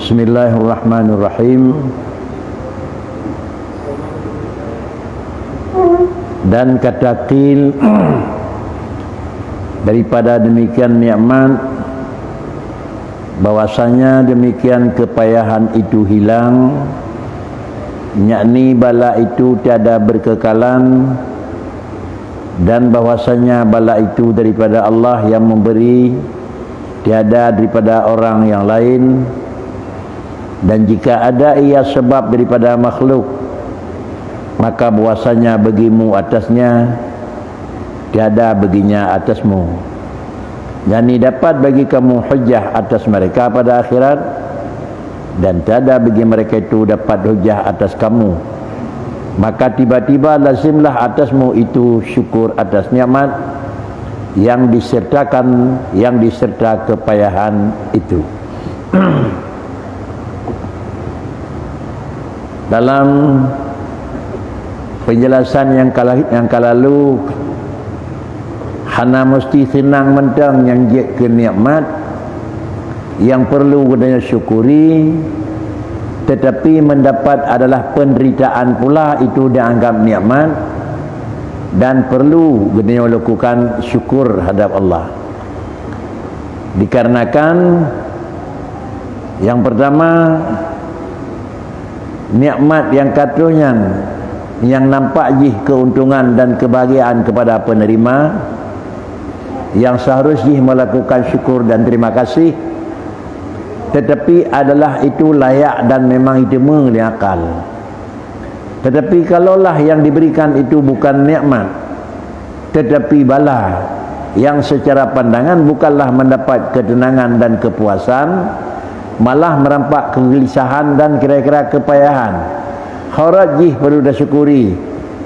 Bismillahirrahmanirrahim. Dan kata qil daripada demikian nikmat, bahwasanya demikian kepayahan itu hilang, yakni bala itu tiada berkekalan, dan bahwasanya bala itu daripada Allah yang memberi, tiada daripada orang yang lain. Dan jika ada ia sebab daripada makhluk, maka bahwasanya bagimu atasnya, tiada baginya atasmu. Yani dapat bagi kamu hujah atas mereka pada akhirat, dan tiada bagi mereka itu dapat hujah atas kamu. Maka tiba-tiba lazimlah atasmu itu syukur atas nikmat yang diserta kepayahan itu. Dalam penjelasan yang lalu, hana mesti senang mentang yang jek ke nikmat yang perlu kita syukuri, tetapi mendapat adalah penderitaan pula itu dianggap nikmat dan perlu kita lakukan syukur hadap Allah. Dikarenakan yang pertama, nikmat yang katanya yang nampak jih keuntungan dan kebahagiaan kepada penerima, yang seharusnya melakukan syukur dan terima kasih, tetapi adalah itu layak dan memang itu mengakal. Tetapi kalaulah yang diberikan itu bukan nikmat, tetapi bala yang secara pandangan bukanlah mendapat ketenangan dan kepuasan, malah merampak kegelisahan dan kira-kira kepayahan, kharajih perlu disyukuri.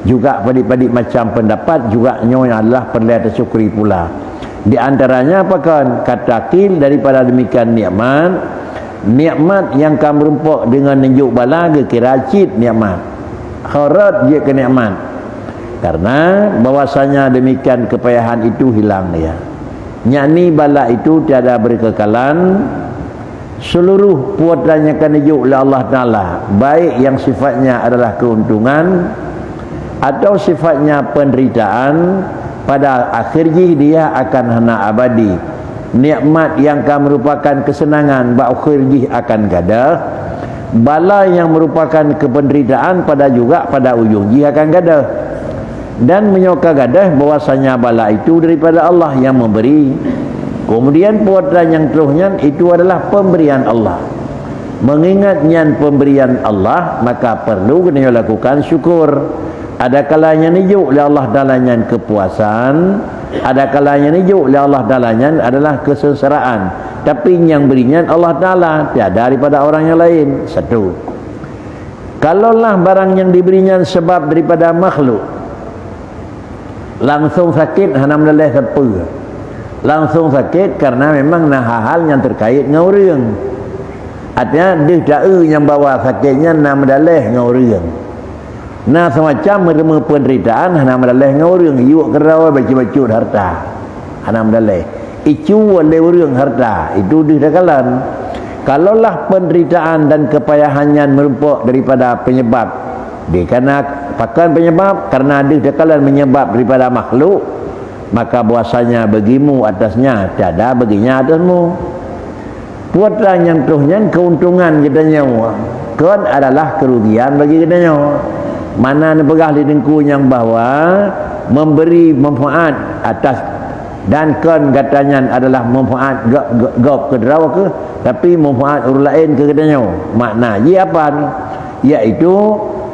Juga padik-padik macam pendapat juga nyonya adalah perlu disyukuri pula. Di antaranya apakah kata qil daripada demikian nikmat yang kamu rumpuk dengan nunjuk bala ke kira cit nikmat, kharaj je ke nikmat, karena bahwasanya demikian kepayahan itu hilang dia. Yakni bala itu tiada berkekalan, seluruh puatannya akan dijuk oleh Allah Ta'ala, baik yang sifatnya adalah keuntungan atau sifatnya penderitaan, pada akhirnya dia akan hana abadi. Nikmat yang akan merupakan kesenangan akhirnya akan gadah, bala yang merupakan kependeritaan pada ujungnya akan gadah. Dan menyoka gadah bahwasanya bala itu daripada Allah yang memberi. Kemudian puatan yang teruhnya itu adalah pemberian Allah. Mengingatnya pemberian Allah, maka perlu kita lakukan syukur. Ada kalanya nijuk oleh Allah dalanya kepuasan, ada kalanya nijuk oleh Allah dalanya adalah kesengsaraan. Tapi yang berinya Allah Ta'ala, tiada daripada orang yang lain. Satu, kalaulah barang yang diberinya sebab daripada makhluk, langsung sakit hana meleleh siapa. Langsung sakit karena memang hal yang terkait dengan orang. Artinya dia tak yang bawa sakitnya nak meleleh dengan orang. Nah semacam menerima penderitaan hana meleleh dengan orang, iuk kerawai baca-baca harta hana meleleh itu oleh orang harta itu didakalan. Kalaulah penderitaan dan kepayahannya merumpuk daripada penyebab, karena pakan penyebab, karena didakalan menyebab daripada makhluk, maka bahwasanya bagimu atasnya, tiada baginya atasmu. Puatan yang tuhnya keuntungan kitanya kan adalah kerugian bagi kitanya. Mana nepegah lidengku yang bahawa memberi manfaat atas, dan kan katanya adalah manfaat gop ke derawa ke, tapi manfaat orang lain ke katanya. Makna ia apa ni? Iaitu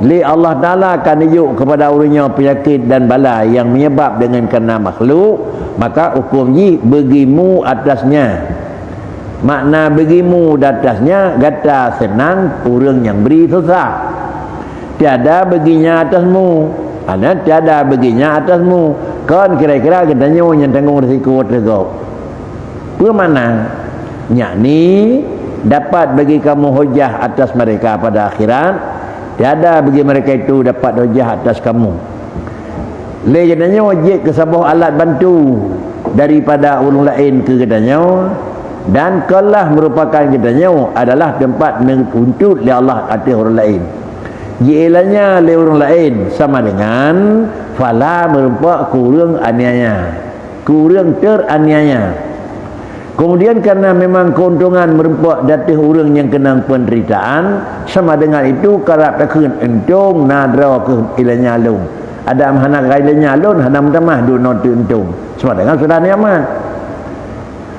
li Allah Ta'ala akan tunjuk kepada orangnya penyakit dan bala yang menyebab dengan kerana makhluk, maka hukum ji bagimu atasnya. Makna bagimu atasnya gata senang, orang yang beri susah. Tiada baginya atasmu, tiada baginya atasmu. Kan kira-kira katanya yang tanggung risiko tergop. Bagaimana? Yakni dapat bagi kamu hujah atas mereka pada akhirat, tiada bagi mereka itu dapat hujah atas kamu. Lejadanya wajib ke sebuah alat bantu daripada ulun lain ke katanya, dan kelah merupakan gedanya adalah tempat untuk li Allah atas orang lain. Jiilanya li orang lain sama dengan fala merupakan kurang aniaya, kurang teraniaya. Kemudian karena memang keuntungan merupakan datih orang yang kena penderitaan, sama dengan itu kerap takun untung nadra ke ilanya alun. Ada hana ilanya alun, hana mendamah du not untung. Sama dengan sudah nyaman.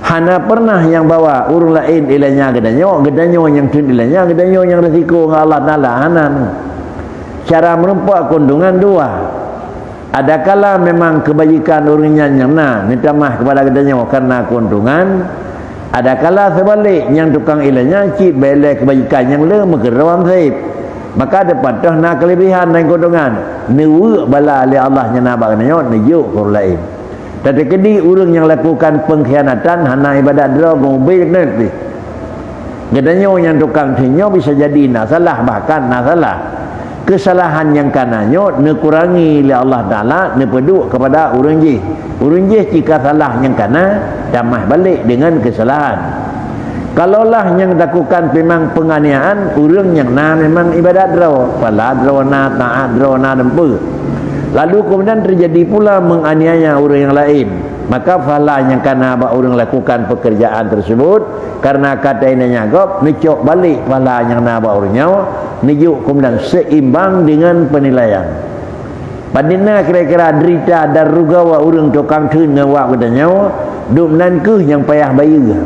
Hana pernah yang bawa orang lain ilanya gedanyo yang tun ilanya gedanyo yang resiko dengan Allah Taala hana. Cara merupakan keuntungan dua. Adakala memang kebajikan orangnya yang minta maaf kepada gedanyo karena keuntungan. Adakala sebalik yang tukang ilanya cip bela kebajikan yang le mengerawang saib. Maka dapat dah nak kelebihan dan keuntungan. Niwu bala oleh Allah yang nabak gedanyo nijuk orang lain. Tapi kedi orang yang lakukan pengkhianatan hana ibadat dera mobil nanti. Gedanyo yang tukang sinyo bisa jadi nak salah, bahkan nak salah. Kesalahan yang kananyo ne kurangi oleh Allah Taala, ne peduk kepada orang jih. Orang jih jika salah yang kana damah balik dengan kesalahan. Kalaulah yang lakukan memang penganiayaan, orang yang memang ibadat draw, pala draw na taat draw na dempe. Lalu kemudian terjadi pula menganiaya orang yang lain. Maka fala yang kana orang lakukan pekerjaan tersebut karena kata ini nyagop necok balik fala yang naba orangnya nijuk kemudian seimbang dengan penilaian. Padina kira-kira derita dan rugawa orang tukang tun ngawak katanya duk nankuh yang payah bayar.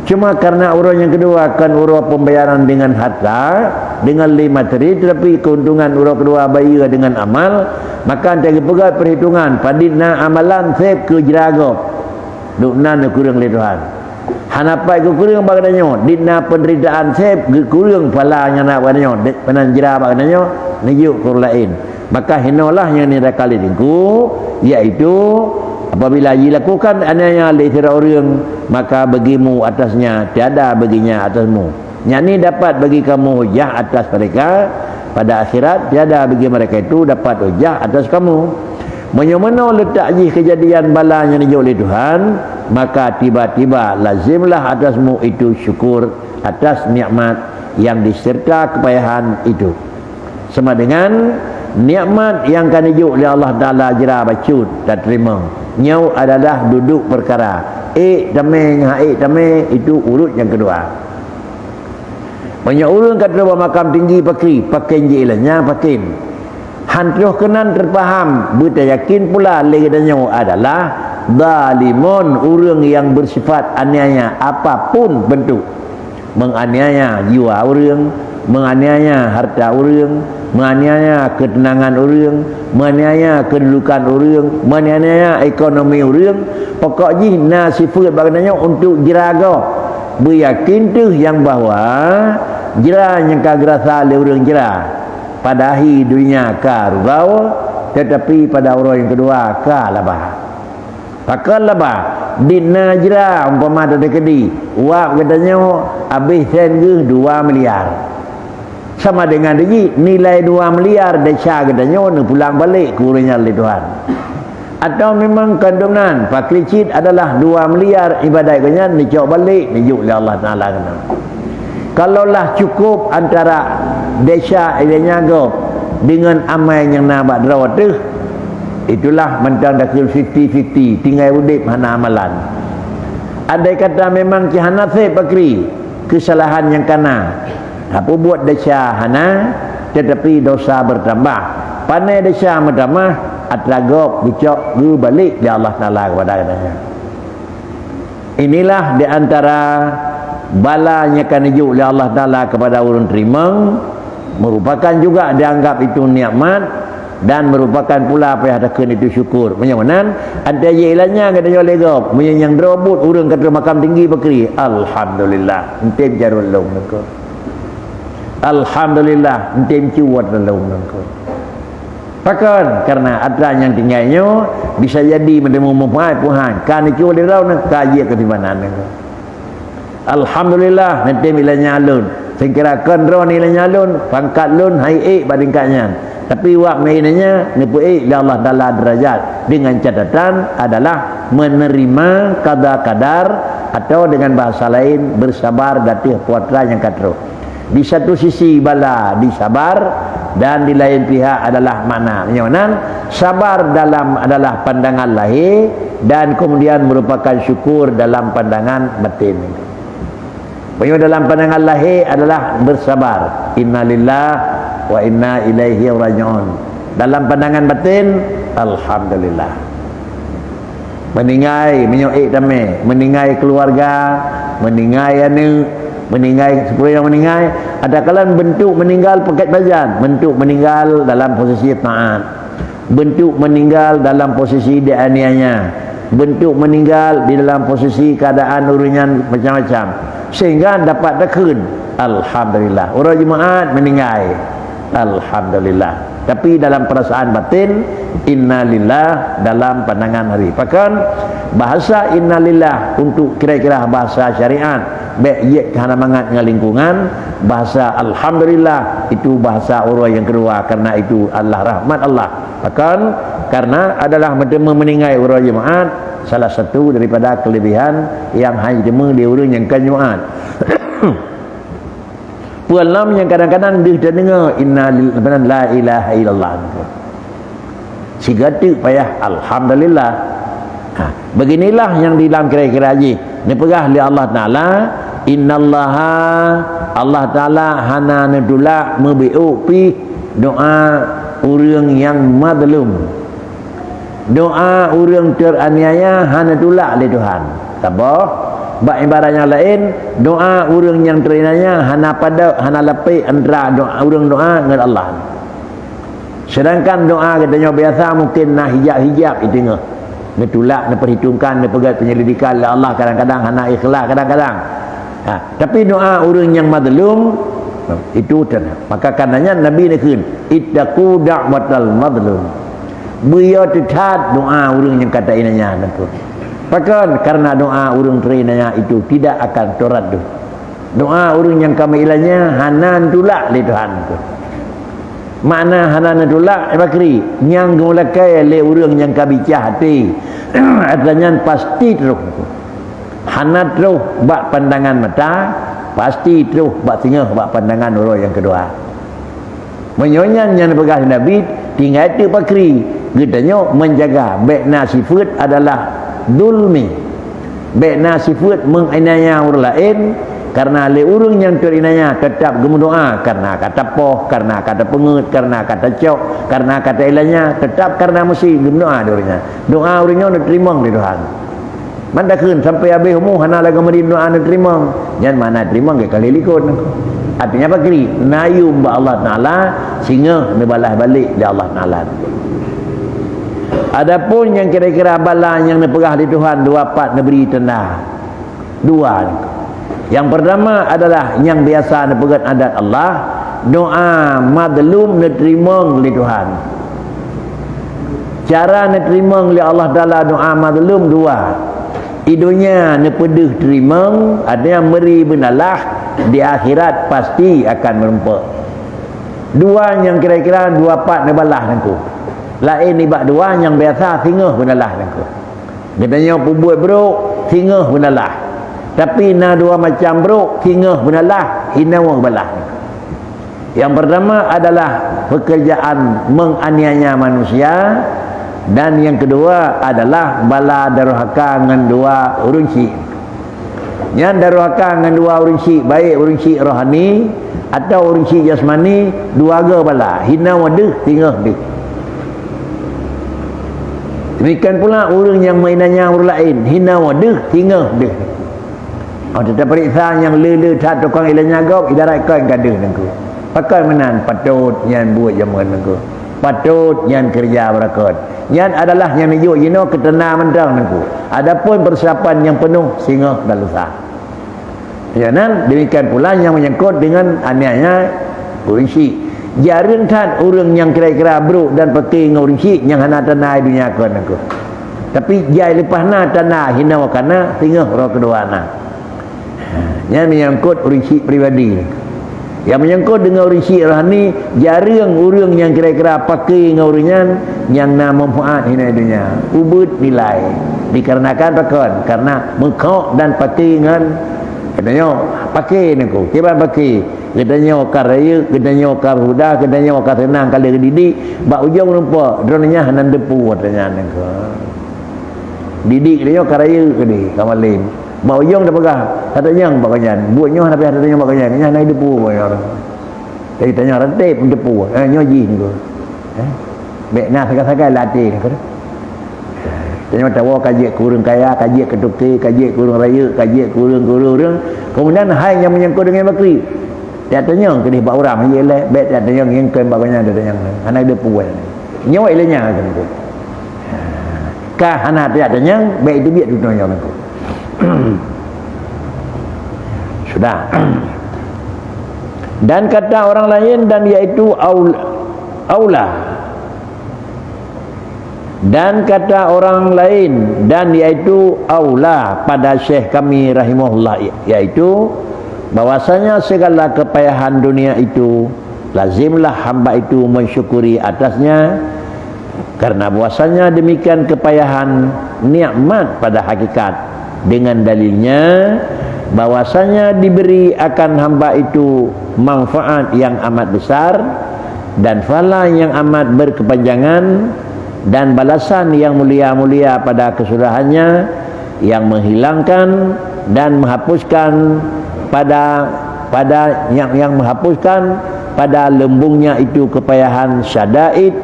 Cuma karena orang yang kedua akan urus pembayaran dengan harta, dengan materi, tetapi keuntungan orang kedua bayar dengan amal, maka antara pegat perhitungan padina amalan sep ke jerago duk nan kurang le Tuhan. Hanapai ke kurang bagadanya dina penderitaan sep ke kurang palanya nak bagadanya penan jera bagadanya nijuk ke lain. Maka hinalah yang ni kali dingku, iaitu apabila dilakukan aniaya oleh orang, maka bagimu atasnya tiada baginya atasmu. Yang ni dapat bagi kamu hujah atas mereka pada akhirat, tiada bagi mereka itu dapat hujah atas kamu. Mana letak jih kejadian bala yang dijauh oleh Tuhan, maka tiba-tiba lazimlah atasmu itu syukur atas nikmat yang diserta kepayahan itu. Sama dengan nikmat yang kan dijuk oleh Allah Ta'ala jera bacut dan terima. Nyau adalah duduk perkara. Tameng tameng itu urut yang kedua. Banyak orang kata bahawa makam tinggi pakai ilahnya pakai. Hantuh kenan terpaham, berta yakin pula legadanya adalah zalimun, orang yang bersifat aniaya apapun bentuk. Menganiaya jiwa orang, menganiaya harta orang, menganiaya ketenangan orang, menganiaya kedudukan orang, menganiaya ekonomi orang. Pokoknya sifat baginanya untuk jeraga beryakin tu yang bahawa jera yang kagerasa oleh orang jera pada akhir dunia ka rugau, tetapi pada orang yang kedua ka labah. Pakal labah dina jera umpama ada kedi wak katanya habis sen ke 2 miliar. Sama dengan dia nilai 2 miliar desa katanya nak pulang balik kurangnya oleh Tuhan. Atau memang kandungan paklicit adalah 2 miliar ibadat kanya dicok balik nijuk oleh Allah Taala kena. Kalaulah cukup antara desa ilanya go dengan amal yang nak drawat tu, itulah mentang dah 50-50 tinggal udip hana amalan. Andai kata memang cihana sep pakri kesalahan yang kana apa buat desa hana tetapi dosa bertambah. Pandai desa bertambah atlagop dicok gu balik di Allah Taala kepada katanya. Inilah di antara balanya kan dijuk oleh Allah Taala kepada orang terima, merupakan juga dianggap itu nikmat dan merupakan pula apa yang ada itu syukur. Macam mana? Ada ilahnya kata yo legop, yang drobut orang kata makam tinggi bakri. Alhamdulillah, ente jarul long nako. Alhamdulillah, ente ciwat long nako. Pakan karena ada yang tinggalnya bisa jadi menemu mempunyai Tuhan. Kan itu oleh rau nak kaji ketibanan nako. Alhamdulillah, nanti milanya alun. Saya kira kan nilainya alun, pangkat lun hai bandingkannya. Tapi wak mainnya nipu Allah Taala derajat dengan catatan adalah menerima kadar-kadar, atau dengan bahasa lain bersabar datih puatra yang katro. Di satu sisi bala disabar, dan di lain pihak adalah makna nyonan sabar dalam adalah pandangan lahir, dan kemudian merupakan syukur dalam pandangan batin. Dalam pandangan lahir adalah bersabar, innalillah wa inna ilaihi raji'un. Dalam pandangan batin, alhamdulillah. Meningai menyoik damai, meningai keluarga, meningai anu, meningai sepuluh yang meningai. Ada kalan bentuk meninggal pakai bajan, bentuk meninggal dalam posisi taat, bentuk meninggal dalam posisi dianiaya, bentuk meninggal di dalam posisi keadaan urunan macam-macam, sehingga dapat tekun alhamdulillah. Orang jemaat meninggal alhamdulillah, tapi dalam perasaan batin innalillah dalam pandangan hari. Bahkan bahasa innalillah untuk kira-kira bahasa syariat baik kerana mangat dengan lingkungan, bahasa alhamdulillah itu bahasa orang yang kedua, karena itu Allah rahmat Allah. Bahkan karena adalah meninggai orang jemaat salah satu daripada kelebihan yang hanya di orang yang kan jemaat. Pualam yang kadang-kadang dia dengar innalillahi la ilaha illallah. Sigatu payah alhamdulillah. Beginilah yang di dalam kira-kira haji. Ni pegah li Allah Taala, innallaha Allah Taala hana nadula mebiu pi doa orang yang madlum. Doa orang teraniaya hana tolak oleh Tuhan. Tabah bak ibaratnya lain, doa orang yang terinanya hana pada hana lepai antara doa orang doa dengan Allah. Sedangkan doa katanya biasa mungkin nak hijab-hijab itu ngah. Ditolak, diperhitungkan, dipegat penyelidikan oleh Allah, kadang-kadang hana ikhlas kadang-kadang. Tapi doa orang yang madlum itu tenang. Maka karenanya Nabi nekun ittaqu da'watal madlum. Beliau tetap doa orang yang kata inanya tentu. Bahkan karena doa orang terinanya itu tidak akan teradu. Doa orang yang kami ilahnya hanan tulak le Tuhan tu. Makna hanan tulak bakri yang mulakai le orang yang kami hati. Artinya pasti terus. Hanan terus bak pandangan mata, pasti terus bak tengah bak pandangan orang yang kedua. Menyonyan yang bekas Nabi tinggal itu bakri. Katanya menjaga baik nasifat adalah dulmi, baikna sifat menginaya orang lain, karena le urang yang terinaya tetap gemudoa karena kata poh, karena kata pengut, karena kata cok, karena kata ilahnya tetap karena mesti gemudoa dornya. Doa orangnya diterima oleh Tuhan. Mandakun sampai habis umur hana lagu mendin doa diterima. Jangan mana terima ke kali likut. Artinya apa kiri? Nayu ba Allah Taala sehingga dibalas balik di Allah Taala. Adapun yang kira-kira bala yang dipegah di Tuhan dua part negeri tanda. Dua. Yang pertama adalah yang biasa dipegat adat Allah, doa madlum diterima oleh Tuhan. Cara diterima oleh Allah Taala doa madlum dua. Idunya nepedeh terima, ada yang beri benalah di akhirat pasti akan merempak. Dua yang kira-kira dua part nebalah nangku. Lain ibak dua yang biasa singgah benalah nangku. Dia tanya buat bro, singgah benalah. Tapi na dua macam bro, singgah benalah, hinawa belah. Yang pertama adalah pekerjaan menganiaya manusia, dan yang kedua adalah bala darhaka dengan dua urunsi. Yang darhaka dengan dua urunsi, baik urunsi rohani atau urunsi jasmani, dua ga bala, hinawa deh, singgah deh. Demikian pula orang yang mainannya orang lain, hina wadah, tinggal dia. Tetap periksa yang lele tak tukang ilahnya gop, idarat kau yang gaduh nengku. Pakai menan patut yang buat jamuan nengku. Patut yang kerja berakot. Yang adalah yang menyuk yino ketena mentang nengku. Adapun persiapan yang penuh singgah dan lusa. Jangan demikian pula yang menyangkut dengan anianya urunsi. Jarang tak orang yang kira-kira bro dan pakai ngurunsi yang hana tanah dunia kan aku. Tapi jai lepas na tanah hina wakana tinggal orang kedua na. Yang menyangkut urunsi pribadi. Yang menyangkut dengan orang syiah ni jarang orang yang kira-kira pakai dengan orangnya yang nak manfaat hina dunia. Ubud nilai. Dikarenakan pakon karena mengkau dan pakai dengan katanya pakai niku. Kiban pakai. Katanya karaya, katanya karhuda, katanya tenang kali didik, bak ujung nampak dronanya hanan depu katanya niku. Didik dia karaya kini kamalin. Bak ujung dah pegang. Katanya bakanya. Buatnya tapi katanya bakanya. Nya naik depu bakanya. Jadi tanya rentip depu. Nyoji niku. Bek nak sakai-sakai latih niku. Tanya tahu kaji kurung kaya, kaji ketuki, kaji kurung raya, kaji kurung. Kemudian hai yang menyangkut dengan bakri. Dia tanya ke dia bak orang je lah. Bek dia tanya yang kan bakanya dia tanya. Anak depu. Nyawa ilenya niku. Kah anak dia tanya, bek dia biar dunia niku. Sudah. Dan kata orang lain dan iaitu aula. Dan kata orang lain dan iaitu aula pada Syekh kami rahimahullah, iaitu bahwasanya segala kepayahan dunia itu lazimlah hamba itu mensyukuri atasnya, karena bahwasanya demikian kepayahan nikmat pada hakikat, dengan dalilnya bahwasanya diberi akan hamba itu manfaat yang amat besar dan pahala yang amat berkepanjangan dan balasan yang mulia-mulia pada kesudahannya, yang menghilangkan dan menghapuskan yang menghapuskan pada lembungnya itu kepayahan syadaid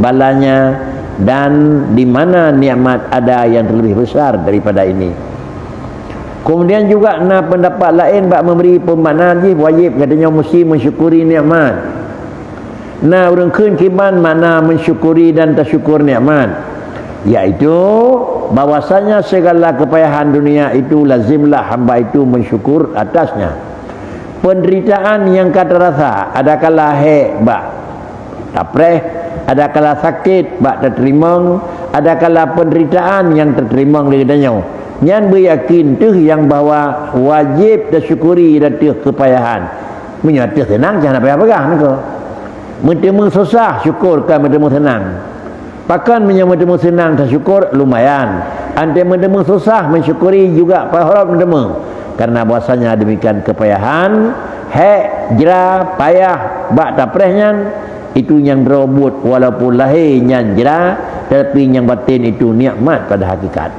balanya, dan di mana nikmat ada yang lebih besar daripada ini. Kemudian juga pendapat lain bak memberi pembahanan wajib katanya mesti mensyukuri nikmat. Orang keun kiban mana mensyukuri dan tersyukur nikmat, iaitu bahwasanya segala kepayahan dunia itu lazimlah hamba itu mensyukur atasnya. Penderitaan yang kata rasa adakala bak tapreh, adakala sakit bak terterima, adakala penderitaan yang terterima katanya. Nyan beryakin tu yang bahawa wajib tersyukuri dan tu kepayahan. Menyatu senang jangan payah-payah nak. Mentemu susah syukurkan mentemu senang. Pakan mentemu senang tersyukur lumayan. Ante mentemu susah mensyukuri juga harap mentemu. Karena bahasanya demikian kepayahan, jera payah bak taprehnya itu yang robot walaupun lahir nyan jera, tapi yang batin itu nikmat pada hakikat.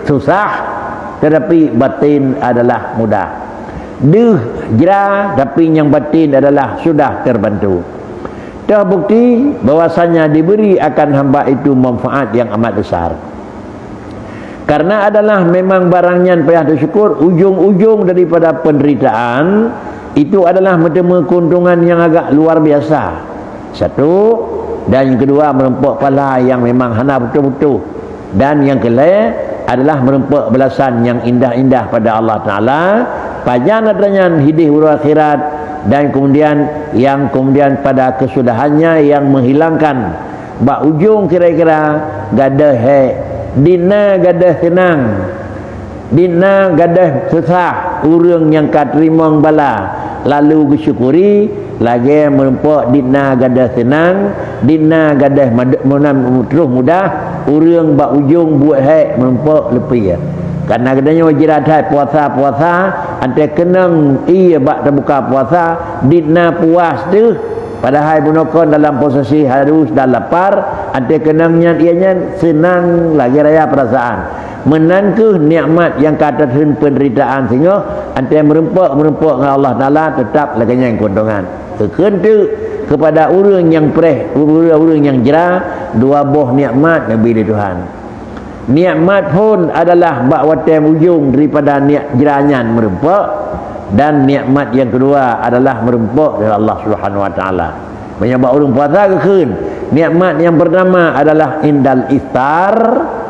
Susah tetapi batin adalah mudah. Jera tapi yang batin adalah sudah terbantu. Terbukti bahwasanya diberi akan hamba itu manfaat yang amat besar. Karena adalah memang barangnya payah bersyukur, ujung-ujung daripada penderitaan itu adalah bertemu keuntungan yang agak luar biasa. Satu, dan yang kedua merempuk pahala yang memang hana betul-betul. Dan yang kelima adalah merempuk balasan yang indah-indah pada Allah Ta'ala, pajan adanya hidih huru akhirat, dan kemudian pada kesudahannya yang menghilangkan bak ujung kira-kira gadah dina gadah senang, dina gadah susah, urang yang katerimang bala lalu bersyukuri lagi merempuk dina gadah senang, dina gadah terus mudah, urang bak ujung buat merempuk lepi ya. Karena katanya wajirat puasa ante kenang iya bak terbuka puasa dina puas tu padahal bunokon dalam posisi harus dan lapar, ante kenangnya ianya senang lagi raya perasaan menangkuh nikmat yang kata penderitaan sehingga ante merempuk dengan Allah Ta'ala tetap lagi yang keuntungan kekentu kepada orang yang orang yang jera dua buah nikmat Nabi Tuhan. Nikmat pun adalah bak watem ujung daripada jeranyan merempuk, dan nikmat yang kedua adalah merempuk dari Allah Subhanahu Wa Taala. Menyebab orang puasa keun. Nikmat yang pertama adalah indal iftar,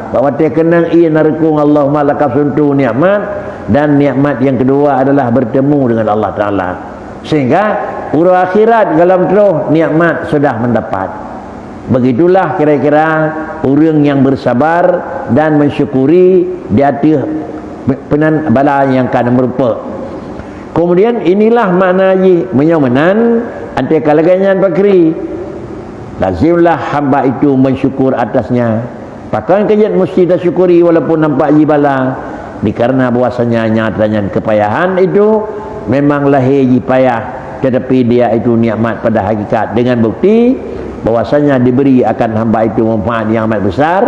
bahawa dia kenang ia narekung Allahumma lakasuntu nikmat, dan nikmat yang kedua adalah bertemu dengan Allah Taala. Sehingga urus akhirat dalam terus nikmat sudah mendapat. Begitulah kira-kira orang yang bersabar dan mensyukuri di atas penan bala yang akan merupuk. Kemudian inilah makna haji menyomenan antara kalangan bakri. Lazimlah hamba itu mensyukur atasnya. Pakaian kejat mesti dah syukuri walaupun nampak jibala. Dikarena bahwasanya nyatanya kepayahan itu memang lahir payah, tetapi dia itu nikmat pada hakikat, dengan bukti bahwasanya diberi akan hamba itu manfaat yang amat besar,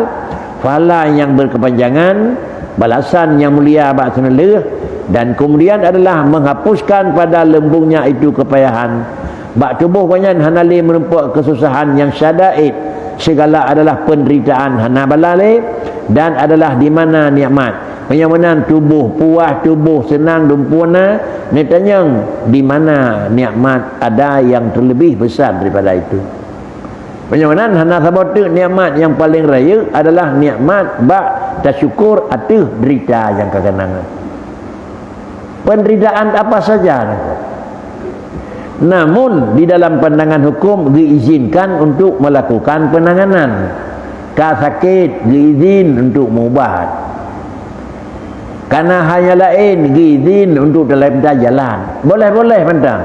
pahala yang berkepanjangan, balasan yang mulia bak seneleh, dan kemudian adalah menghapuskan pada lembungnya itu kepayahan. Bak tubuh banyak hanali menumpuk kesusahan yang syadaid, segala adalah penderitaan hana balale, dan adalah di mana nikmat penyamanan tubuh puas, tubuh senang dumpuna, netanya di mana nikmat ada yang terlebih besar daripada itu. Penyamanan hana sabotu nikmat yang paling raya adalah nikmat bak tersyukur atas derita yang kekenangan. Penderitaan apa saja, namun di dalam pandangan hukum diizinkan untuk melakukan penanganan. Kalau sakit diizin untuk mengubat. Karena hanya lain diizin untuk dalam jalan. Boleh-boleh pandang.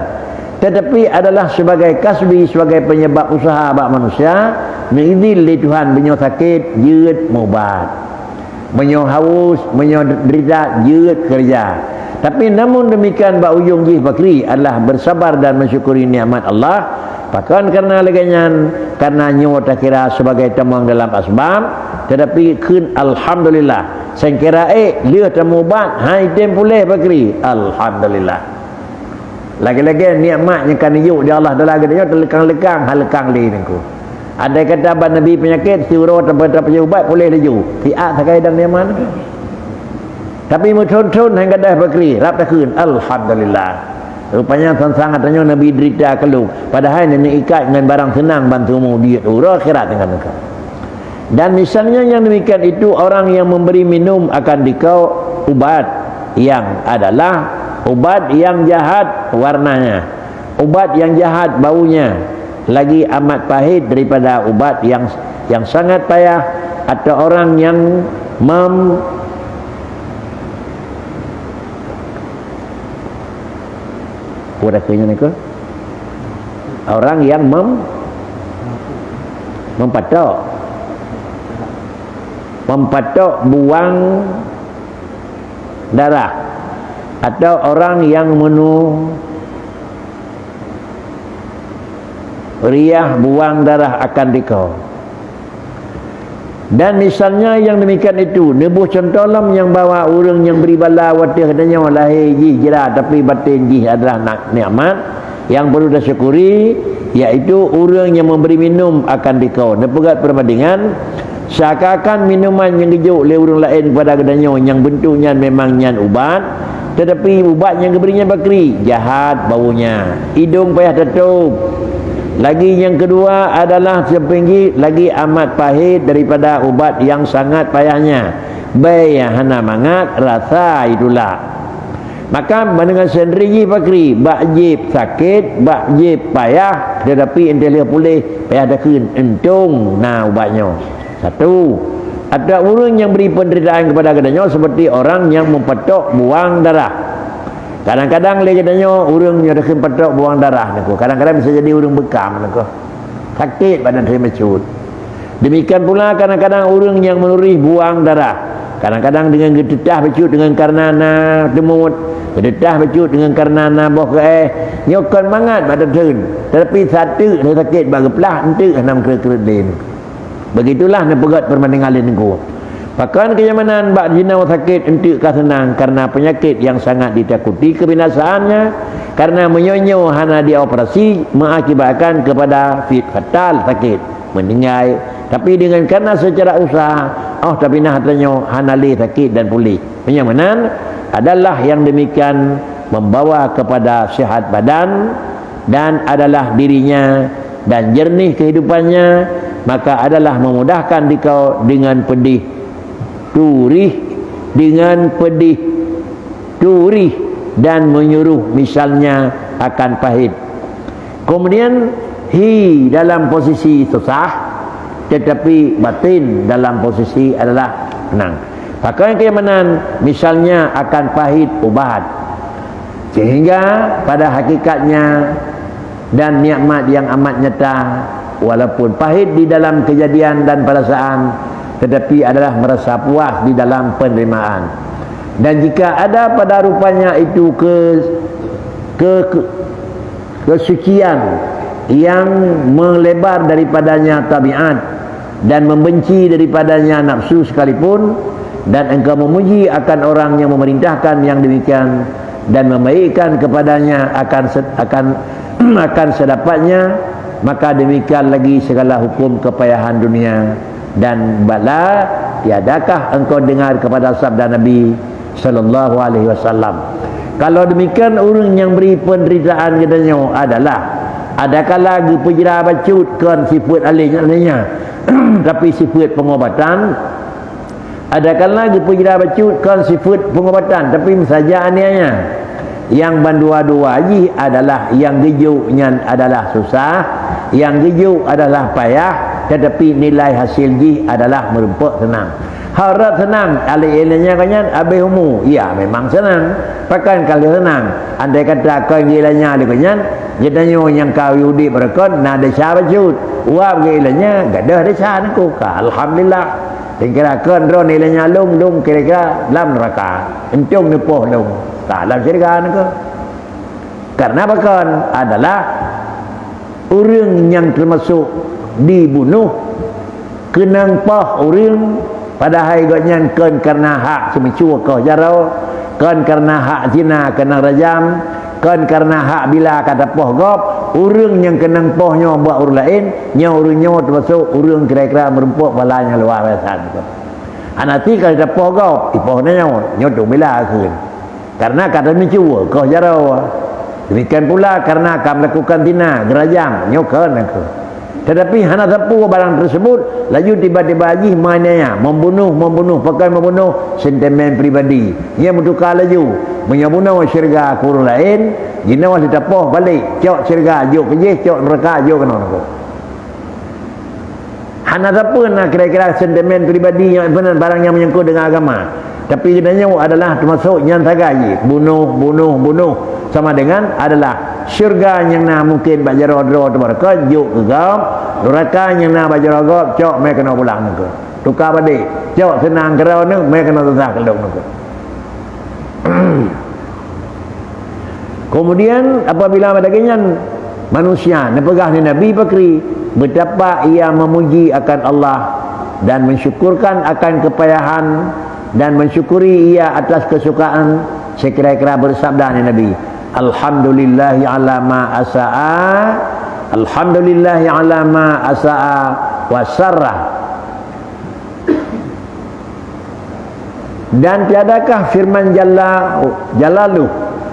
Tetapi adalah sebagai kasbi, sebagai penyebab usaha bak manusia, diizin oleh Tuhan menyo sakit jeut mengubat. Menyo haus, menyo derita jeut kerja. Tapi namun demikian bak ujung jih bakri adalah bersabar dan mensyukuri nikmat Allah. Bahkan karena leganyan, karena nyawa tak kira sebagai temuan dalam asbab, tetapi kun alhamdulillah. Saya kira dia temu ubat, hai tem boleh bakri. Alhamdulillah. Lagi-lagi nikmat yang kan yuk di Allah dalam gedenya terlekang-lekang, halekang li niku. Ada kata abang Nabi penyakit suruh tempat ubat boleh laju. Fiat sakai dan nikmat. Tapi muncul-muncul hang gadah bakri, rap takun. Alhamdulillah. Rupanya sangat tanya Nabi derita keluh. Padahal nenek ikat dengan barang senang bantumu dia urus akhirat dengan engkau. Dan misalnya yang demikian itu orang yang memberi minum akan dikau ubat yang adalah ubat yang jahat warnanya, ubat yang jahat baunya, lagi amat pahit daripada ubat yang sangat payah, atau orang yang orang yang mempatok buang darah, atau orang yang riah buang darah akan dikau. Dan misalnya yang demikian itu nebuh contolam yang bawa orang yang beri bala watih katanya lahir jih jera, tapi batin jih adalah nikmat yang perlu disyukuri, iaitu orang yang memberi minum akan dikau. Nepegat perbandingan seakan-akan minuman yang dijuk oleh orang lain kepada katanya yang bentuknya memang nyan ubat, tetapi ubat yang diberinya bakri jahat baunya, hidung payah tutup. Lagi yang kedua adalah sepinggi lagi amat pahit daripada ubat yang sangat payahnya. Bayah hana mangat rasa itulah. Maka mendengar sendiri bakri bakjib sakit, bakjib payah, tetapi entah pulih payah dah kun entung nah ubatnya. Satu, ada orang yang beri penderitaan kepada katanya seperti orang yang mempatok buang darah. Kadang-kadang dia katanya orang yang dah kempatok buang darah niku. Kadang-kadang bisa jadi orang bekam niku. Sakit badan saya mecut. Demikian pula kadang-kadang orang yang menurih buang darah. Kadang-kadang dengan gedetah mecut dengan karena demut, gedetah mecut dengan karena boh nyokon mangat badan turun. Tetapi satu dia sakit bagi pelah entuk enam kira-kira. Begitulah nepegat perbandingan niku. Bahkan kenyamanan bak jinau sakit entuk senang karena penyakit yang sangat ditakuti kebinasaannya, karena menyonyo hana dioperasi mengakibatkan kepada fatal sakit meninggal. Tapi dengan karena secara usaha tapi hatanya hana li sakit dan pulih. Kenyamanan adalah yang demikian membawa kepada sihat badan dan adalah dirinya dan jernih kehidupannya, maka adalah memudahkan dikau dengan pedih turih, dengan pedih turih dan menyuruh misalnya akan pahit. Kemudian dalam posisi susah, tetapi batin dalam posisi adalah tenang. Bahkan kenyamanan misalnya akan pahit ubat, Sehingga pada hakikatnya dan nikmat yang amat nyata, walaupun pahit di dalam kejadian dan perasaan, tetapi adalah merasa puas di dalam penerimaan. Dan jika ada pada rupanya itu kesucian yang melebar daripadanya tabiat dan membenci daripadanya nafsu sekalipun, dan engkau memuji akan orang yang memerintahkan yang demikian dan membaikkan kepadanya akan sedapatnya, maka demikian lagi segala hukum kepayahan dunia. Dan bala, tiadakah engkau dengar kepada sabda Nabi sallallahu alaihi wasallam, kalau demikian orang yang beri penderitaan katanya adalah adakah lagi penjera bacut kan sifat alih-alihnya tapi sifat pengobatan, adakah lagi penjera bacut kan sifat pengobatan tapi saja anianya. Yang bandua-dua haji adalah yang gejuknya adalah susah, yang gejuk adalah payah, tetapi nilai hasil ji adalah merumpuk senang. Harap senang, alih-alihnya kanyan habis umur. Ya, memang senang. Pakan kali senang. Andai kata kau gilanya ada kanyan, jadinya yang kau yudi berkon, nak ada syah bacut. Wah, gilanya, gadah ada syah aku. Alhamdulillah. Kira-kira ron nilainya lung kira-kira dalam neraka. Encung nepoh lung. Tak dalam syurga aku. Karena bahkan adalah orang yang termasuk dibunuh kenang pah orang pada hari gotnya kan karena hak semicua kau jarau, kan karena hak zina kena rajam, kan karena hak bila kata poh gop, orang yang kenang pohnya buat orang lain, nya orangnya termasuk orang kira-kira merumpuk balanya luar biasa. Anati kalau kata poh gop, ipohnya nyotok bila akhir. Karena kata mencua kau jarau. Demikian pula karena akan melakukan zina, gerajam, nyokan aku. Tetapi hana sapu barang tersebut laju tiba-tiba haji mainnya membunuh pakai membunuh sentimen pribadi. Ia bertukar laju menyabunuh syurga kurang lain, jinawa ditapoh balik cok syurga juk kejih cok neraka juk kena aku. Hana sapu nak kira-kira sentimen pribadi yang benar barang yang menyangkut dengan agama. Tapi kedanya adalah termasuk yang tagayi bunuh sama dengan adalah syurga yang nak mungkin bajaro-dro tebaraka juk gegap, neraka yang nak bajaro-gap cok mai kena pulang nak. Tukar balik cok senang kerau ni mai kena susah keluk nak. Kemudian apabila madaganya manusia nepegah ni Nabi Bakri betapa ia memuji akan Allah dan mensyukurkan akan kepayahan dan mensyukuri ia atas kesukaan, sekira-kira bersabda Nabi, alhamdulillahi ala ma asa'a, alhamdulillahi ala ma asa'a wa sarra. Dan tiadakah firman jalalu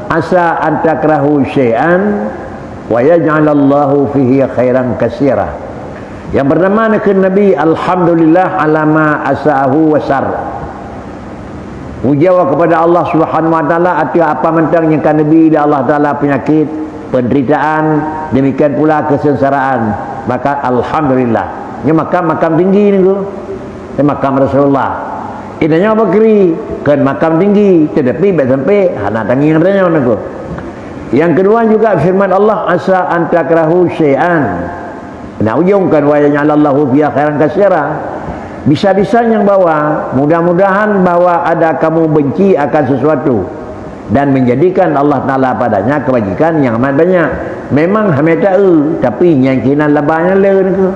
asa antakrahu syai'an wa yaj'alallahu fihi khairan katsira. Yang bernama Nabi alhamdulillah ala ma asa'ahu wa sarra. Ujiwa kepada Allah Subhanahu wa taala atas apa mentang yang kan Nabi dan Allah taala penyakit, penderitaan, demikian pula kesengsaraan, maka alhamdulillah. Ini makam tinggi ni tu. Ini makam Rasulullah. Idanya Bakri kan makam tinggi, tetapi baik sampai hana tangi ngadanya ni tu. Yang kedua juga firman Allah asa antakrahu syai'an. Nak ujungkan wa ya'lallahu biya khairan katsira. Bisa-bisanya bahawa mudah-mudahan bahawa ada kamu benci akan sesuatu dan menjadikan Allah Ta'ala padanya kebajikan yang amat banyak. Memang hameta tapi yang kena labanya le ke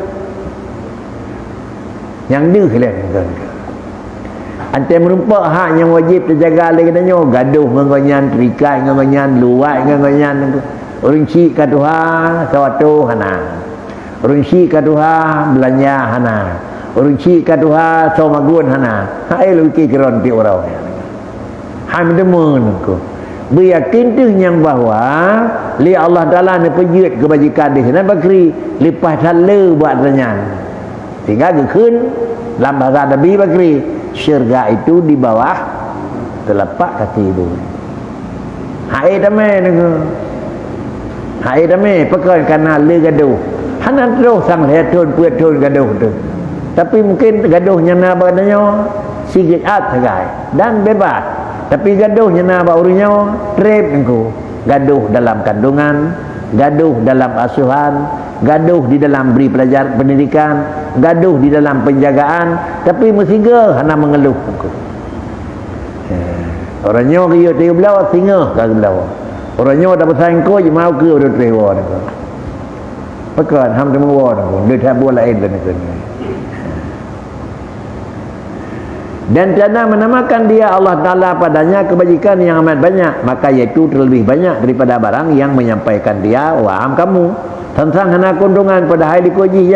yang dia ke antai merumpak hak yang wajib terjaga lagi katanya gaduh nganganyan, terikat nganganyan, luat nganganyan. Orang cik kat Tuhan sawatu hana, orang cik kat Tuhan belanja hana, orang cik kat Tuhan somagun hana. Hai lu ki keron ti orang. Hai mendemun aku. Beryakin tu yang bahawa li Allah Taala ni pejut kebajikan di sana Bakri lipas tala buat renyan. Sehingga gekun dalam bahasa Nabi Bakri syurga itu di bawah telapak kaki ibu. Hai damai ni. Hai damai pakai kerana le gaduh. Hana terus sang letun puetun gaduh tu. Tapi mungkin gaduhnya na badannya sikit at sagai dan bebas. Tapi gaduhnya na baurinya trip engko. gaduh dalam kandungan, gaduh dalam asuhan, gaduh di dalam beri pelajaran pendidikan, gaduh di dalam penjagaan, tapi mesti hana mengeluh. Orangnya dia tiu belau singa ka belau. Orangnya dah bersaing ko je mau ke dah trewa dah. Pakan ham temu wa dah. Dia tak buat lain dah ni. Dan tiada menamakan dia Allah Ta'ala padanya kebajikan yang amat banyak, maka iaitu terlebih banyak daripada barang yang menyampaikan dia waham kamu tentang hana kundungan pada hari dikuji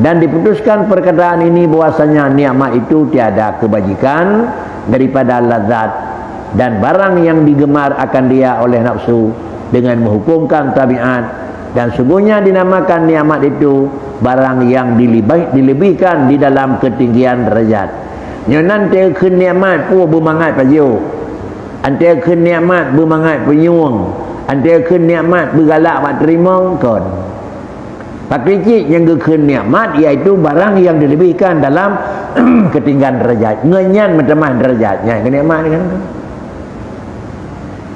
dan diputuskan perkataan ini bahwasanya nikmat itu tiada kebajikan daripada lazat dan barang yang digemar akan dia oleh nafsu dengan menghukumkan tabiat, dan sungguhnya dinamakan nikmat itu barang yang dilebihkan di dalam ketinggian derajat. Nanti ke nikmat pun bermangat pajo. Ante ke nikmat bermangat penyuang. Ante ke nikmat bergalak mak terima kon. Pakicik yang ke nikmat iaitu barang yang dilebihkan dalam ketinggian derajat. Ngenyan mentamah derajatnya ke nikmat ni kan.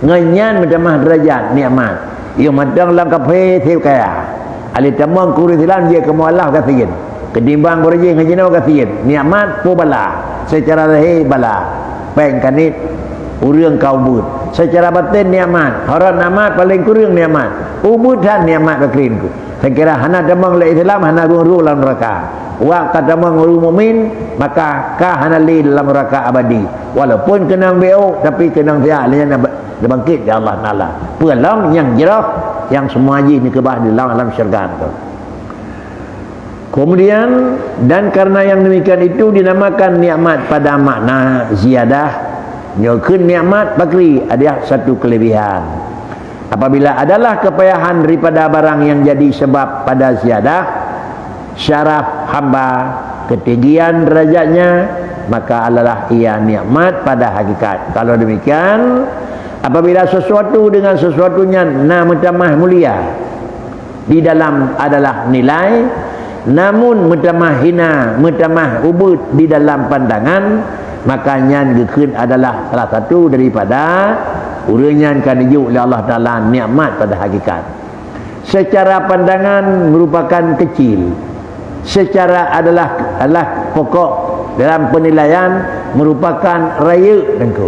Ngenyan mentamah derajat nikmat. Ia madang dalam kafe theo kaya. Ali tamang kuri silam dia kemualah kasihin. Ketimbang berjing ngajinau kasihin. Nikmat pu bala. Secara lahir bala pengkanit urang kau but, secara batin nikmat harat nikmat paling kurang nikmat ubudan nikmat bakrin ku. Saya kira hana damang la Islam hana guru dalam neraka, wa kadamang guru mukmin maka ka hana li dalam neraka abadi, walaupun kenang beo tapi kenang dia alnya bangkit di Allah Taala pelang yang jerah yang semua haji ni kebah di dalam syurga tu. Kemudian dan karena yang demikian itu dinamakan nikmat pada makna ziyadah. Nyokeun nikmat bakri ada satu kelebihan. Apabila adalah kepayahan daripada barang yang jadi sebab pada ziyadah syaraf hamba, ketinggian derajatnya, maka adalah ia nikmat pada hakikat. Kalau demikian, apabila sesuatu dengan sesuatunya mentamah mulia di dalam adalah nilai, namun mentamah hina, mentamah ubud di dalam pandangan, maka nyan gekun adalah salah satu daripada urang kan dijuk oleh Allah Taala nikmat pada hakikat. Secara pandangan merupakan kecil, secara adalah pokok dalam penilaian merupakan raya dengku.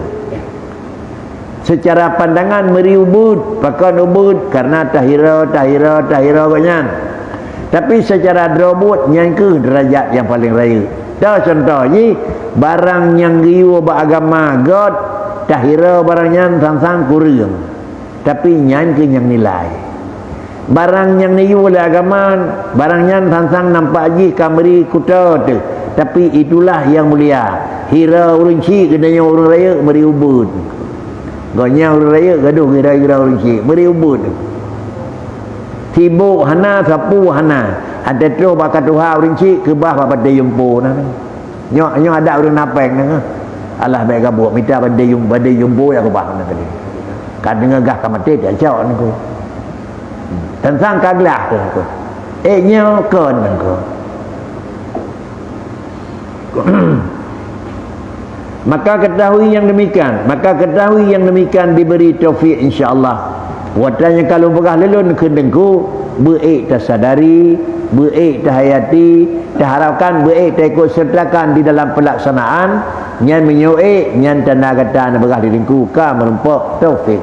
Secara pandangan meri ubud, pakan ubud karena tahira banyak. Tapi secara drobut yang ke derajat yang paling raya. Dah contoh ni barang yang giwa beragama God tahira barangnya sang kurang. Tapi nyan ke yang nilai. Barang yang niu oleh agama barangnya sang nampak ji kameri kuta tu. Tapi itulah yang mulia. Hira urunci kenanya orang raya meri ubud. Gonya orang raya gaduh gira-gira urunci meri ubud. Sibuk hana sapu hana ada terus bakat Tuhan rinci ke bah pada jumpo nah nyok ada orang napeng nah Allah baik gabuh minta pada jumpo ya ke bah nah tadi kan dengar gah kamate dia jauh nangku tentang kaglah nangku nyokon nangku maka ketahui yang demikian diberi taufik insyaallah. Wadanya kalau begah lelun kendengku beik tersadari, beik terhayati, terharapkan beik terikut sertakan di dalam pelaksanaan nyan menyoek nyan tanda kata begah dilingku ka merempok taufik.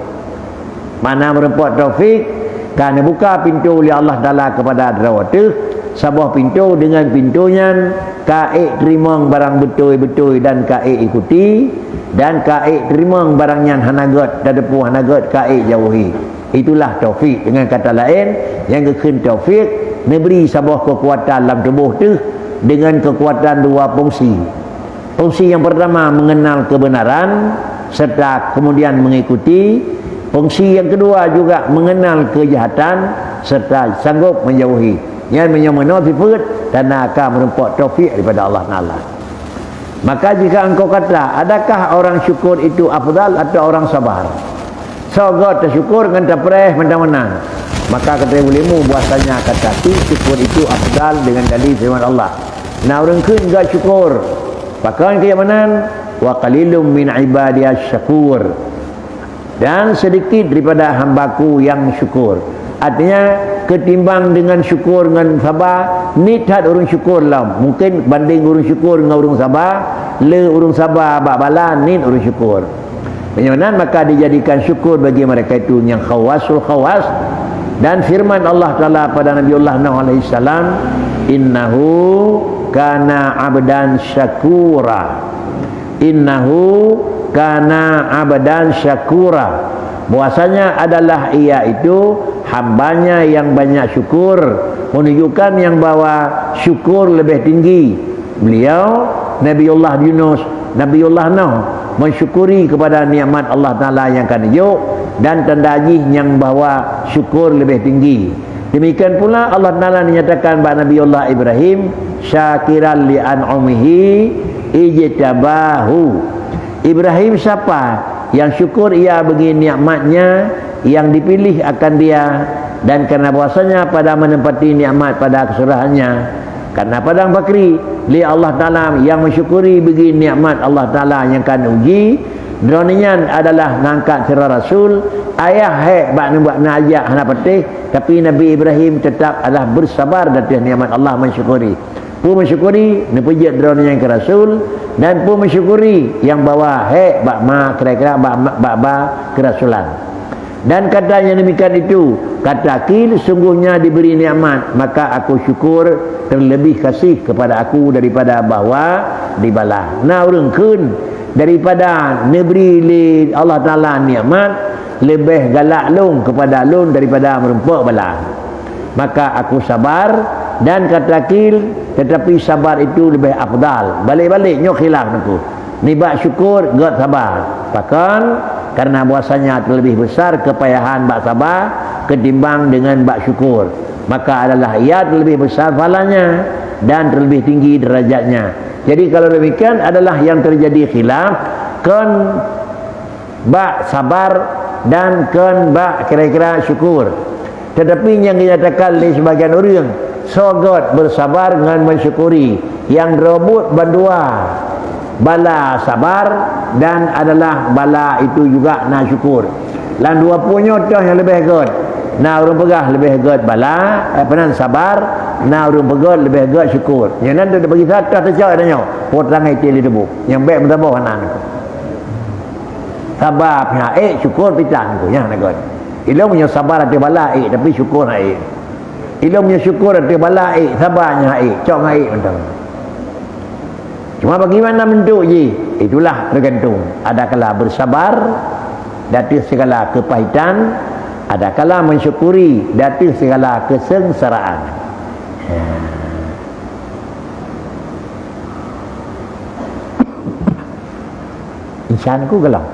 Mana merempok taufik kerana buka pintu oleh Allah Taala kepada drawatuh sebuah pintu dengan pintunya kaik terima barang betul-betul dan kaik ikuti dan kaik terima barang yang hanagat tadapu hanagat kaik jauhi. Itulah taufik. Dengan kata lain yang kekun taufik memberi sebuah kekuatan dalam tubuh tu dengan kekuatan dua fungsi. Fungsi yang pertama mengenal kebenaran serta kemudian mengikuti. Fungsi yang kedua juga mengenal kejahatan serta sanggup menjauhi. Yang menyamana sifat dan akan merempok taufik daripada Allah Taala. Maka jika engkau kata adakah orang syukur itu afdal atau orang sabar? Sogot tersyukur dengan terpereh menang-menang. Maka kata ulemu bahasanya kata syukur itu afdal dengan dalil firman Allah. Nah orang kun enggak syukur. Pakai keimanan wa qalilum min ibadiyas syakur. dan sedikit daripada hambaku yang syukur. Artinya ketimbang dengan syukur dengan sabar, ni tak urung syukur lah. Mungkin banding urung syukur dengan urung sabar, urung sabar bak bala, ni urung syukur. Bagaimana maka dijadikan syukur bagi mereka itu yang khawasul khawas. Dan firman Allah Ta'ala pada Nabiullah Nuh alaihi salam, innahu kana abdan syakura. Innahu kana abdan syakura. Bahwasanya adalah ia itu hambanya yang banyak syukur, menunjukkan yang bahawa syukur lebih tinggi. Beliau Nabiullah Yunus, Nabiullah Nuh mensyukuri kepada nikmat Allah Ta'ala yang kanjuk, dan tanda ajih yang bahawa syukur lebih tinggi. Demikian pula Allah Ta'ala menyatakan kepada Nabiullah Ibrahim, syakiran li an'umihi ijtabahu. Ibrahim siapa? Yang syukur ia bagi nikmatnya yang dipilih akan dia, dan kerana bahasanya pada menempati nikmat pada keserahannya. Karena padang bakri li Allah Ta'ala yang mensyukuri bagi nikmat Allah Ta'ala yang kan uji. Dronian adalah ngangkat sirah Rasul ayah bak nak ajak hana patih, tapi Nabi Ibrahim tetap adalah bersabar atas nikmat Allah, mensyukuri. Pun mensyukuri nepejak dronian ke Rasul, dan pun mensyukuri yang bawa bak ma kira-kira bak kerasulan. Dan katanya demikian itu, kata akil sungguhnya diberi nikmat, maka aku syukur terlebih kasih kepada aku daripada bahawa dibalah. Nah urang kun daripada negeri Allah Ta'ala nikmat, lebih galak lung kepada lun daripada merempuk bala. Maka aku sabar, dan kata akil tetapi sabar itu lebih afdal. Balik-balik nyok khilaf aku. Ni bak syukur got sabar. Bahkan karena bahasanya terlebih besar kepayahan bak sabar ketimbang dengan bak syukur, maka adalah ia terlebih besar falanya dan terlebih tinggi derajatnya. Jadi kalau demikian adalah yang terjadi khilaf kan bak sabar dan kan bak kira-kira syukur. Tetapi yang dinyatakan oleh sebagian orang, sogot bersabar dengan mensyukuri, yang robot berdua bala sabar dan adalah bala itu juga nak syukur. Lan dua punya dah yang lebih good. Nah urang pegah lebih good bala, penan sabar, nah urang pegah lebih good syukur. Yang nanti dia bagi satu tercak adanya. Potang itu di debu. Yang baik mentabah anak aku. Sabar pihak syukur pitang aku yang nak good. Ilmu punya sabar ada bala tapi syukur ai. Ilmu punya syukur ada bala sabarnya cok ai mentang. Cuma bagaimana bentuk je, itulah tergantung. Ada kala bersabar dari segala kepahitan, ada kala mensyukuri dari segala kesengsaraan. Insanku gelam.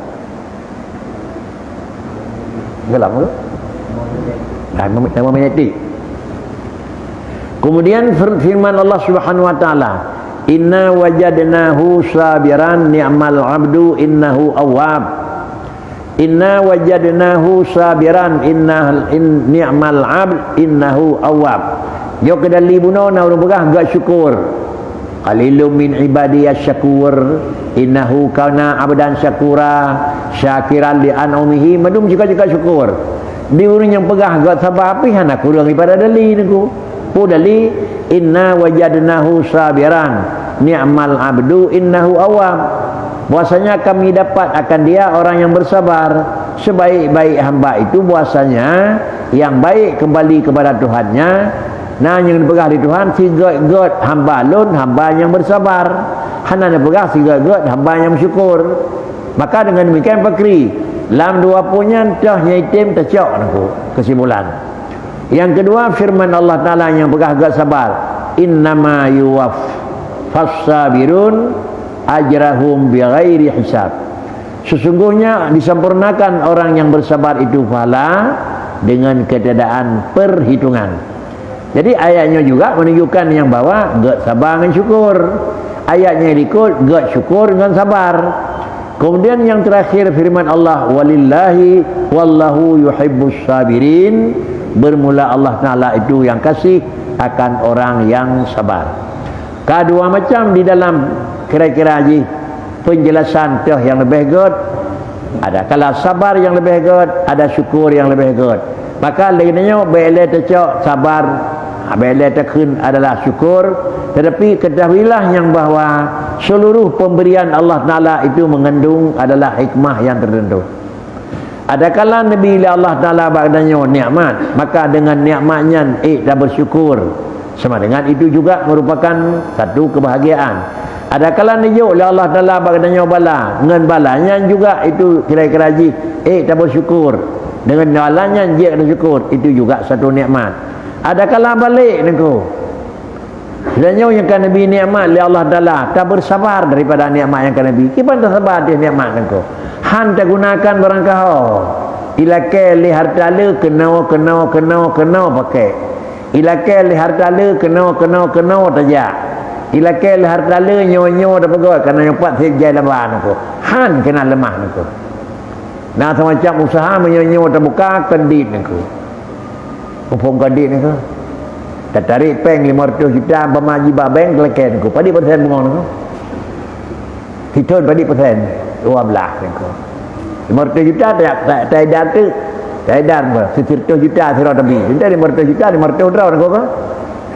Gelam tu? Nama minit. Kemudian firman Allah Subhanahu wa taala, inna wajadnahu sabiran ni'mal abdu innahu awwab. Inna wajadnahu sabiran ni'mal abd innahu awwab. Yo kedali buno na urang begah gak syukur. Qalilum min ibadiyas syakur innahu kana abdan syakura syakiran li an'umihi. Madum juga syukur. Di urang yang pegah gak sabar api hana kurang daripada dali niku. Pudali inna wajadnahu sabiran ni'mal abdu innahu awam. Bahwasanya kami dapat akan dia orang yang bersabar. Sebaik-baik hamba itu bahwasanya yang baik kembali kepada Tuhannya. Nah yang dipegah di Tuhan si god hamba lun, hamba yang bersabar. Hana dipegah si god hamba yang bersyukur. Maka dengan demikian pakri lam dua punya dah nyaitim tercok aku kesimpulan. Yang kedua firman Allah Ta'ala yang pegah agak sabar, innama yuwaffas-sabirun ajrahum bighairi hisab. Sesungguhnya disempurnakan orang yang bersabar itu pahala dengan ketiadaan perhitungan. Jadi ayatnya juga menunjukkan yang bawa gak sabar dengan syukur. Ayatnya ikut gak syukur dengan sabar. Kemudian yang terakhir firman Allah, walillahi wallahu yuhibbus sabirin. Bermula Allah Ta'ala itu yang kasih akan orang yang sabar. Kedua macam di dalam kira-kira penjelasan yang lebih good Ada kalau sabar yang lebih good, ada syukur yang lebih good. Maka lainnya bila tercok sabar, bila terkun adalah syukur. Tetapi ketahuilah yang bahawa seluruh pemberian Allah Ta'ala itu mengandung adalah hikmah yang tertentu. Adakala Nabi Allah Ta'ala bagdanya nikmat, maka dengan nikmatnya dah bersyukur. Sama dengan itu juga merupakan satu kebahagiaan. Adakala nijuk Allah Ta'ala bagdanya bala, dengan balanya juga itu kira-kira dah bersyukur. Dengan balanya dia bersyukur, itu juga satu nikmat. Adakala balik niku. Sebenarnya yang kan Nabi nikmat oleh Allah Ta'ala tak bersabar daripada nikmat yang kan Nabi. Kipan tak sabar dia nikmat niku. Han tak gunakan barang kau. Ilakai li hartala kena pakai. Ilakai li hartala kena tajak. Ilakai li hartala nyo dah pegot kerana nyempat sejai lemah niku. Han kena lemah niku. Nah semacam usaha menyo terbuka kendit niku. Upung kendit niku. Tak tarik peng 500 juta pemaji bank keleken niku. Padi persen bunga niku. Hitun padi persen 12 niku. 500 juta tak edar tu. Tak edar apa? 100 juta sira tebi. Cinta 500 juta 500 draw niku kan?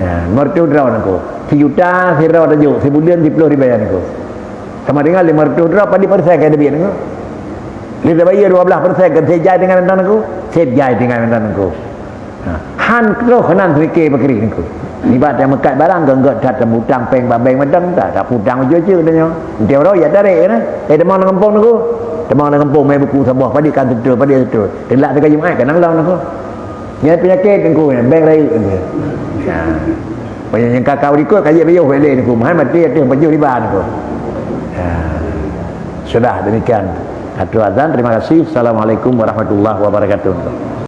Ya, 500 draw niku. 1 juta sira tajuk. Sebulan 10 ribu niku. Sama dengan 500 draw padi persen ke tebi niku. Kita bayar 12% ke sejai dengan rentan niku. Sejai dengan rentan niku. Han terus kenan fikir berkeri niku. Libat yang mekat barang enggak tak hutang peng babeng madang tak hutang je katanya. Dia orang ya tarik kan. Demang nang kampung niku. Demang nang kampung mai buku sabah padi kan betul padi betul. Delak dekat Jumaat kan nang niku. Nya penyakit niku bank raya dia. Ya. Banyak yang kakau ikut kaya bayar boleh niku. Mahal mati ada baju riba niku. Ya. Sudah demikian. Atu azan, terima kasih. Assalamualaikum warahmatullahi wabarakatuh.